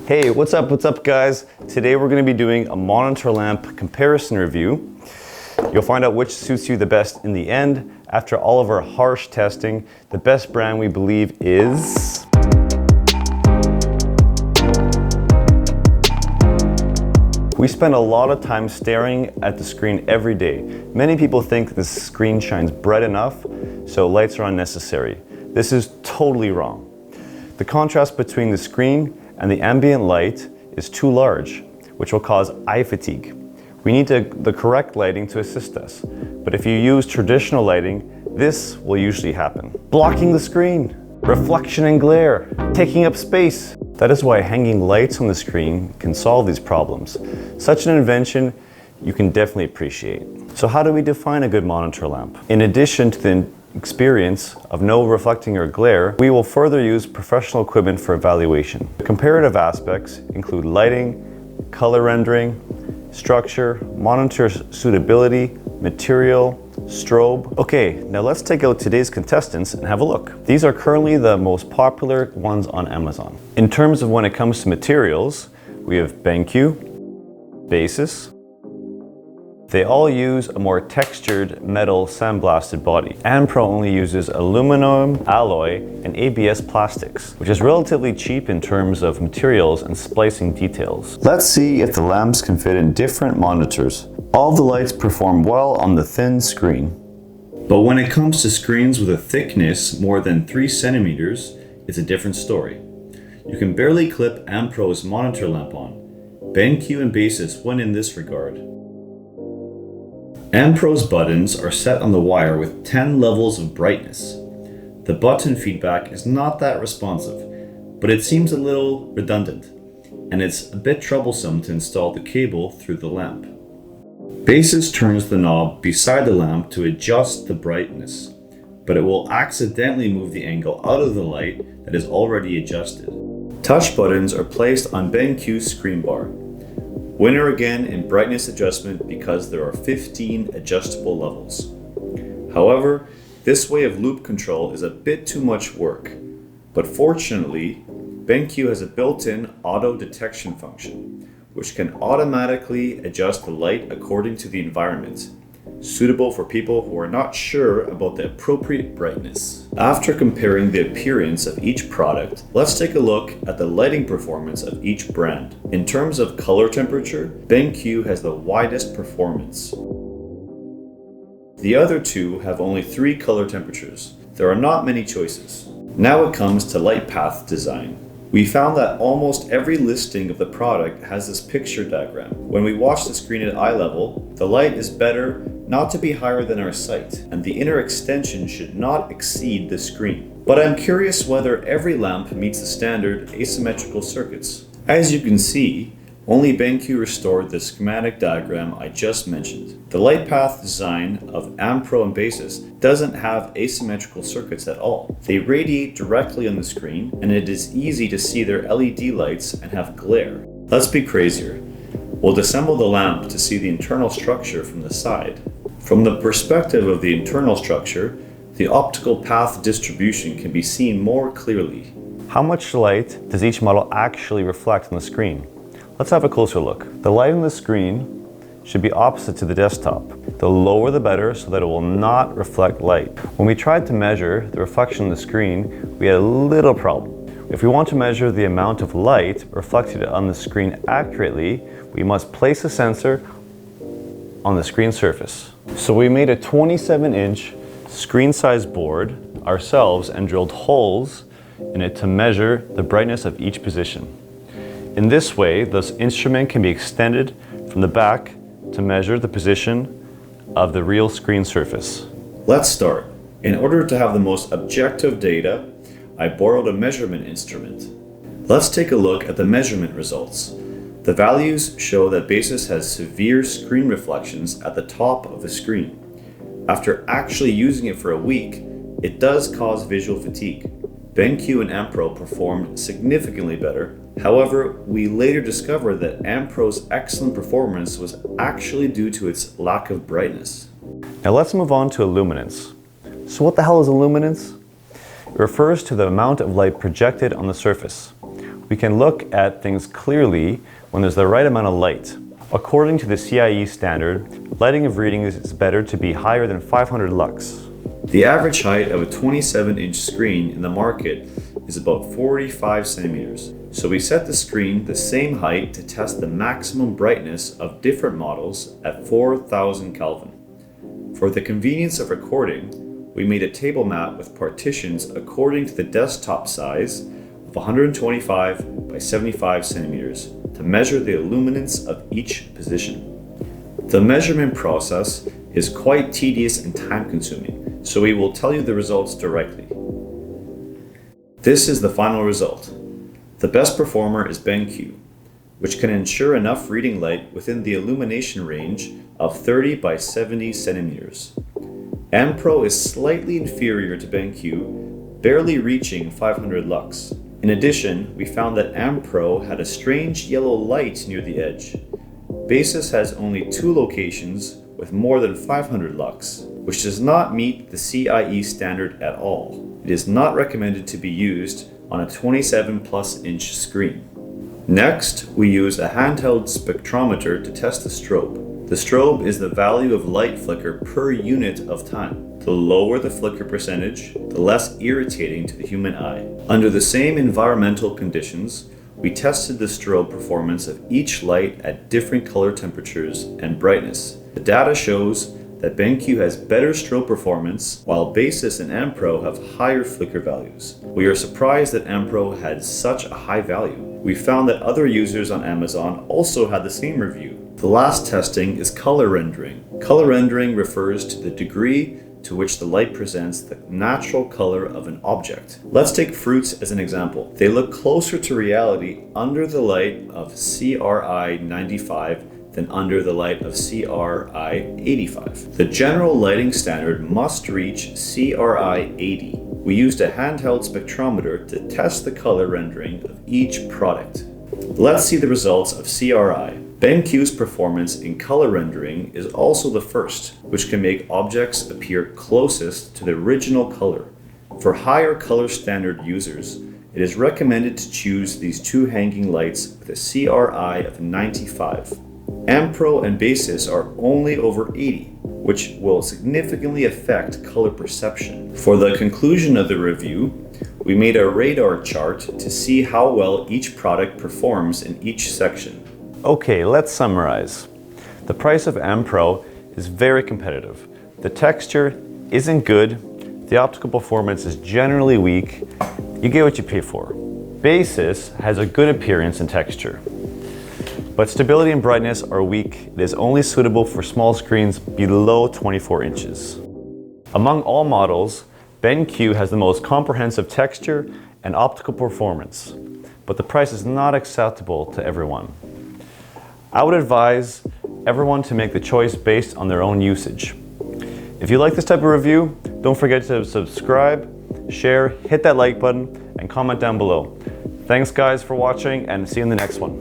Hey, what's up guys? Today we're going to be doing a monitor lamp comparison review. You'll find out which suits you the best in the end. After all of our harsh testing, the best brand we believe is... We spend a lot of time staring at the screen every day. Many people think the screen shines bright enough, so lights are unnecessary. This is totally wrong. The contrast between the screen and the ambient light is too large, which will cause eye fatigue. We need the correct lighting to assist us. But if you use traditional lighting, this will usually happen. Blocking the screen, reflection and glare, taking up space. That is why hanging lights on the screen can solve these problems. Such an invention you can definitely appreciate. So how do we define a good monitor lamp? In addition to the experience of no reflecting or glare, we will further use professional equipment for evaluation. The comparative aspects include lighting, color rendering, structure, monitor suitability, material, strobe. Okay, now let's take out today's contestants and have a look. These are currently the most popular ones on Amazon. In terms of when it comes to materials, we have BenQ, Basis. They all use a more textured metal sandblasted body. Ampro only uses aluminum, alloy, and ABS plastics, which is relatively cheap in terms of materials and splicing details. Let's see if the lamps can fit in different monitors. All the lights perform well on the thin screen. But when it comes to screens with a thickness more than 3 centimeters, it's a different story. You can barely clip Ampro's monitor lamp on. BenQ and Basis win in this regard. Ampro's buttons are set on the wire with 10 levels of brightness. The button feedback is not that responsive, but it seems a little redundant, and it's a bit troublesome to install the cable through the lamp. Basis turns the knob beside the lamp to adjust the brightness, but it will accidentally move the angle out of the light that is already adjusted. Touch buttons are placed on BenQ's ScreenBar. Winner again in brightness adjustment because there are 15 adjustable levels. However, this way of loop control is a bit too much work, but fortunately, BenQ has a built-in auto detection function, which can automatically adjust the light according to the environment, suitable for people who are not sure about the appropriate brightness. After comparing the appearance of each product, let's take a look at the lighting performance of each brand. In terms of color temperature, BenQ has the widest performance. The other two have only 3 color temperatures. There are not many choices. Now it comes to light path design. We found that almost every listing of the product has this picture diagram. When we watch the screen at eye level, the light is better not to be higher than our sight, and the inner extension should not exceed the screen. But I'm curious whether every lamp meets the standard asymmetrical circuits. As you can see, only BenQ restored the schematic diagram I just mentioned. The light path design of Ampro and Basis doesn't have asymmetrical circuits at all. They radiate directly on the screen, and it is easy to see their LED lights and have glare. Let's be crazier. We'll disassemble the lamp to see the internal structure from the side. From the perspective of the internal structure, the optical path distribution can be seen more clearly. How much light does each model actually reflect on the screen? Let's have a closer look. The light on the screen should be opposite to the desktop. The lower the better so that it will not reflect light. When we tried to measure the reflection on the screen, we had a little problem. If we want to measure the amount of light reflected on the screen accurately, we must place a sensor on the screen surface. So we made a 27-inch screen-sized board ourselves and drilled holes in it to measure the brightness of each position. In this way, the instrument can be extended from the back to measure the position of the real screen surface. Let's start. In order to have the most objective data, I borrowed a measurement instrument. Let's take a look at the measurement results. The values show that Basis has severe screen reflections at the top of the screen. After actually using it for a week, it does cause visual fatigue. BenQ and Ampro performed significantly better. However, we later discovered that Ampro's excellent performance was actually due to its lack of brightness. Now let's move on to illuminance. So what the hell is illuminance? It refers to the amount of light projected on the surface. we can look at things clearly when there's the right amount of light. According to the CIE standard, lighting of readings is better to be higher than 500 lux. The average height of a 27-inch screen in the market is about 45 centimeters. So we set the screen the same height to test the maximum brightness of different models at 4,000 Kelvin. For the convenience of recording, we made a table map with partitions according to the desktop size of 125 by 75 centimeters to measure the illuminance of each position. The measurement process is quite tedious and time-consuming, so we will tell you the results directly. This is the final result. The best performer is BenQ, which can ensure enough reading light within the illumination range of 30 by 70 centimeters. M-Pro is slightly inferior to BenQ, barely reaching 500 lux. In addition, we found that M-Pro had a strange yellow light near the edge. Basis has only 2 locations with more than 500 lux, which does not meet the CIE standard at all. It is not recommended to be used on a 27+ inch screen. Next, we use a handheld spectrometer to test the strobe. The strobe is the value of light flicker per unit of time. The lower the flicker percentage, the less irritating to the human eye. Under the same environmental conditions, we tested the strobe performance of each light at different color temperatures and brightness. The data shows that BenQ has better strobe performance, while Basis and M-Pro have higher flicker values. We are surprised that M-Pro had such a high value. We found that other users on Amazon also had the same review. The last testing is color rendering. Color rendering refers to the degree to which the light presents the natural color of an object. Let's take fruits as an example. They look closer to reality under the light of CRI 95 than under the light of CRI 85. The general lighting standard must reach CRI 80. We used a handheld spectrometer to test the color rendering of each product. Let's see the results of CRI. BenQ's performance in color rendering is also the first, which can make objects appear closest to the original color. For higher color standard users, it is recommended to choose these 2 hanging lights with a CRI of 95. M-Pro and Basis are only over 80, which will significantly affect color perception. For the conclusion of the review, we made a radar chart to see how well each product performs in each section. Okay, let's summarize. The price of M-Pro is very competitive. The texture isn't good, the optical performance is generally weak, you get what you pay for. Basis has a good appearance and texture, but stability and brightness are weak. It is only suitable for small screens below 24 inches. Among all models, BenQ has the most comprehensive texture and optical performance, but the price is not acceptable to everyone. I would advise everyone to make the choice based on their own usage. If you like this type of review, don't forget to subscribe, share, hit that like button, and comment down below. Thanks guys for watching, and see you in the next one.